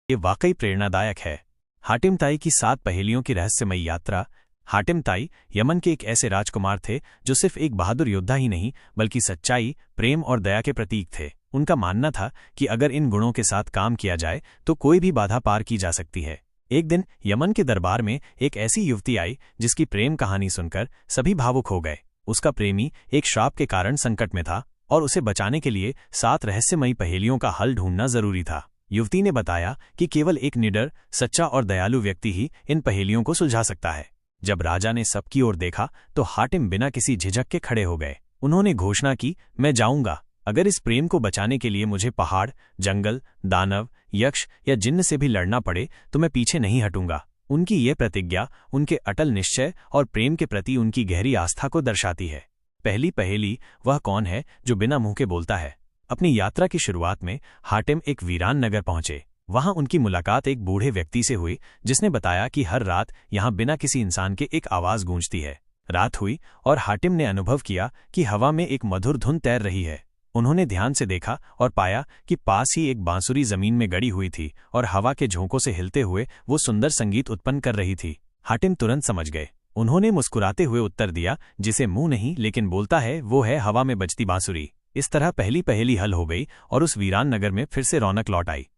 ये वाकई प्रेरणादायक है। हातिम ताई की 7 पहेलियों की रहस्यमयी यात्रा। हातिम ताई यमन के एक ऐसे राजकुमार थे जो सिर्फ एक बहादुर योद्धा ही नहीं बल्कि सच्चाई, प्रेम और दया के प्रतीक थे। उनका मानना था कि अगर इन गुणों के साथ काम किया जाए तो कोई भी बाधा पार की जा सकती है। एक दिन यमन के दरबार में एक ऐसी युवती आई जिसकी प्रेम कहानी सुनकर सभी भावुक हो गए। उसका प्रेमी एक श्राप के कारण संकट में था और उसे बचाने के लिए 7 रहस्यमयी पहेलियों का हल ढूंढना जरूरी था। युवती ने बताया कि केवल एक निडर, सच्चा और दयालु व्यक्ति ही इन पहेलियों को सुलझा सकता है। जब राजा ने सबकी ओर देखा तो हातिम बिना किसी झिझक के खड़े हो गए। उन्होंने घोषणा की, मैं जाऊंगा। अगर इस प्रेम को बचाने के लिए मुझे पहाड़, जंगल, दानव, यक्ष या जिन्न से भी लड़ना पड़े तो मैं पीछे नहीं हटूंगा। उनकी ये प्रतिज्ञा उनके अटल निश्चय और प्रेम के प्रति उनकी गहरी आस्था को दर्शाती है। पहली पहेली, वह कौन है जो बिना मुंह के बोलता है। अपनी यात्रा की शुरुआत में हातिम एक वीरान नगर पहुंचे। वहां उनकी मुलाकात एक बूढ़े व्यक्ति से हुई जिसने बताया कि हर रात यहां बिना किसी इंसान के एक आवाज गूंजती है। रात हुई और हातिम ने अनुभव किया कि हवा में एक मधुर धुन तैर रही है। उन्होंने ध्यान से देखा और पाया कि पास ही एक बांसुरी जमीन में गड़ी हुई थी और हवा के झोंकों से हिलते हुए वो सुंदर संगीत उत्पन्न कर रही थी। हातिम तुरंत समझ गए। उन्होंने मुस्कुराते हुए उत्तर दिया, जिसे मुंह नहीं लेकिन बोलता है वो है हवा में बजती बांसुरी। इस तरह पहली पहेली हल हो गई और उस वीरान नगर में फिर से रौनक लौट आई।